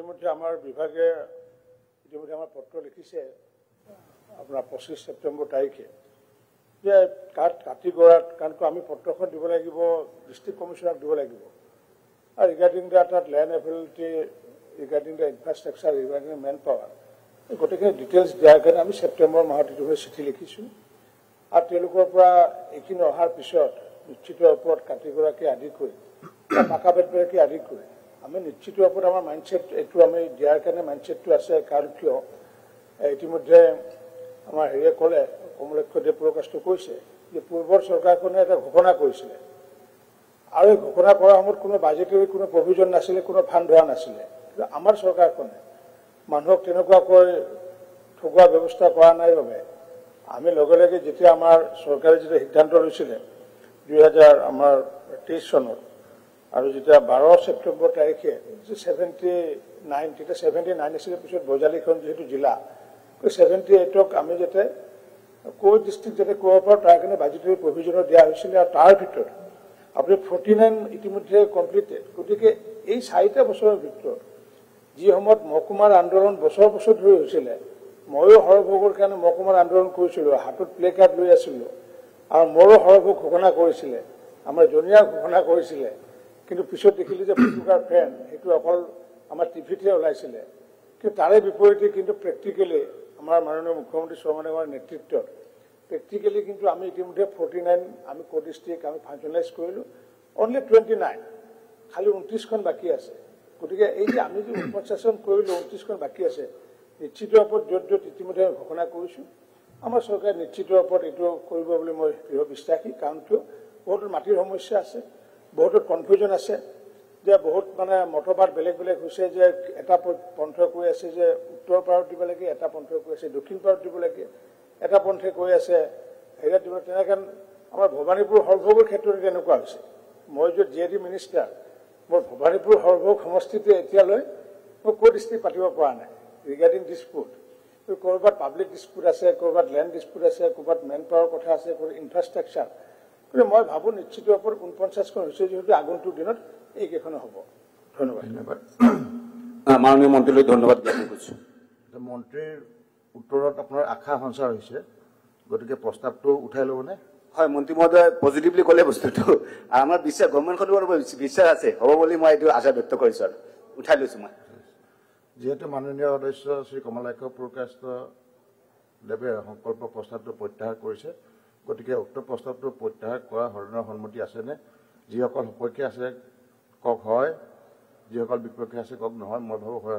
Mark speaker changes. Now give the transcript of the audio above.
Speaker 1: ইতিমধ্যে আমাৰ বিভাগে ইতিমধ্যে আমাৰ পত্ৰ লিখিছে আপোনাৰ 25 ছেপ্টেম্বৰ তাৰিখে যে কাটি গড়াত কাৰণ আমি পত্ৰখন দিব লাগিব ডিষ্ট্ৰিক্ট কমিশ্যনাৰক দিব লাগিব আৰু ৰিগাৰ্ডিং তাত land availability regarding the infrastructure regarding manpower গোটেইখিনি ডিটেইলছ দিয়াৰ কাৰণে আমি ছেপ্টেম্বৰ মাহত ইতিমধ্যে চিঠি লিখিছোঁ আৰু তেওঁলোকৰ পৰা এইখিনি অহাৰ পিছত নিশ্চিত ওপৰত কাটিগৰাকী আদি কৰি পাকা বেতগৰাকী আদি কৰি আমি নিশ্চিত ওপৰত আমাৰ মাইণ্ডছেট এইটো আমি দিয়াৰ কাৰণে মাইণ্ডছেটটো আছে কাৰণ কিয় ইতিমধ্যে আমাৰ হেৰিয়ে ক'লে কমলক্ষদেৱ প্ৰকাশটো কৈছে যে পূৰ্বৰ চৰকাৰখনে এটা ঘোষণা কৰিছিলে আৰু এই ঘোষণা কৰাৰ সময়ত কোনো বাজেটৰী কোনো প্ৰভিজন নাছিলে কোনো ফাণ্ড ধৰা নাছিলে কিন্তু আমাৰ চৰকাৰখনে মানুহক তেনেকুৱাকৈ ঠগোৱা ব্যৱস্থা কৰা নাই বাবে আমি লগে লগে যেতিয়া আমাৰ চৰকাৰে যেতিয়া সিদ্ধান্ত লৈছিলে 2023 চনত আৰু যেতিয়া 12 ছেপ্টেম্বৰ তাৰিখে 79 তেতিয়া 79 আছিলে পিছত বজালীখন যিহেতু জিলা 78ক আমি যাতে কৈ ডিষ্ট্ৰিক্ট যাতে কৰিব পাৰোঁ তাৰ কাৰণে বাজেটৰী প্ৰভিজনো দিয়া হৈছিলে আৰু তাৰ ভিতৰত আপুনি 49 ইতিমধ্যে কমপ্লিটেড গতিকে এই 4টা বছৰৰ ভিতৰত যি সময়ত মহকুমাৰ আন্দোলন বছৰ বছৰ ধৰি হৈছিলে ময়ো হৰভোগৰ কাৰণে মহকুমাৰ আন্দোলন কৰিছিলোঁ হাতত প্লে কাৰ্ড লৈ আছিলোঁ আৰু মোৰো হৰভোগ ঘোষণা কৰিছিলে আমাৰ জনীয়া ঘোষণা কৰিছিলে কিন্তু পিছত দেখিলোঁ যে ফুটুকাৰ ফেন সেইটো অকল আমাৰ টিভিতহে ওলাইছিলে কিন্তু তাৰে বিপৰীতে কিন্তু প্ৰেক্টিকেলি আমাৰ মাননীয় মুখ্যমন্ত্ৰী সৰ্বানন্দৰ নেতৃত্বত প্ৰেক্টিকেলি কিন্তু আমি ইতিমধ্যে 49 আমি ক' ডিষ্ট্ৰিক্ট আমি ফাইনেলাইজ কৰিলোঁ অনলি 29 খালি 29খন বাকী আছে গতিকে এই যে আমি যে 49খন কৰিলোঁ 29খন বাকী আছে নিশ্চিত ওপৰত য'ত য'ত ইতিমধ্যে ঘোষণা কৰিছোঁ আমাৰ চৰকাৰে নিশ্চিত ওপৰত এইটো কৰিব বুলি মই দৃঢ় বিশ্বাসী কাৰণ কিয় বহুতো মাটিৰ সমস্যা আছে বহুতো কনফিউজন আছে যে বহুত মানে মতবাদ বেলেগ বেলেগ হৈছে যে এটা পন্থই কৈ আছে যে উত্তৰ পাৰত দিব লাগে এটা পন্থই কৈ আছে দক্ষিণ পাৰত দিব লাগে এটা পন্থে কৈ আছে হেৰিয়াত দিব তেনেকৈ আমাৰ ভৱানীপুৰ হৰভোগৰ ক্ষেত্ৰত তেনেকুৱা হৈছে মই য'ত JD মিনিষ্টাৰ মোৰ ভৱানীপুৰ হৰভোগ সমষ্টিতে এতিয়ালৈ মই ক' ডিষ্ট্ৰিক্ট পাতিব পৰা নাই ৰিগাৰ্ডিং ডিছপুট ক'ৰবাত পাব্লিক ডিছপুট আছে ক'ৰবাত লেণ্ড ডিছপুট আছে ক'ৰবাত মেন পাৱাৰ কথা আছে ক'ৰবাত ইনফ্ৰাষ্ট্ৰাকচাৰ গতিকে মই ভাবোঁ নিশ্চিত ওপৰত 49খন হৈছে যিহেতু আগন্তুক দিনত এইকেইখনো হ'ব ধন্যবাদ
Speaker 2: ধন্যবাদ মাননীয় মন্ত্ৰীলৈ ধন্যবাদ জ্ঞাপন কৰিছোঁ
Speaker 3: মন্ত্ৰীৰ উত্তৰত আপোনাৰ আশা সঞ্চাৰ হৈছে গতিকে প্ৰস্তাৱটো উঠাই ল'বনে
Speaker 2: হয় মন্ত্ৰী মহোদয় পজিটিভলি ক'লে বস্তুটো আৰু আমাৰ বিশ্বাস গভৰ্ণমেণ্টখনৰ বিশ্বাস আছে হ'ব বুলি মই এইটো আশা ব্যক্ত কৰিছোঁ আৰু উঠাই লৈছোঁ মই
Speaker 3: যিহেতু মাননীয় সদস্য শ্ৰী কমলাক্ষ পুৰকায়স্থ দেৱে সংকল্প প্ৰস্তাৱটো প্ৰত্যাহাৰ কৰিছে গতিকে উক্ত প্ৰস্তাৱটো প্ৰত্যাহাৰ কৰা সদনৰ সন্মতি আছেনে যিসকল সপক্ষে আছে কওক হয় যিসকল বিপক্ষে আছে কওক নহয় মই ভাবোঁ হয়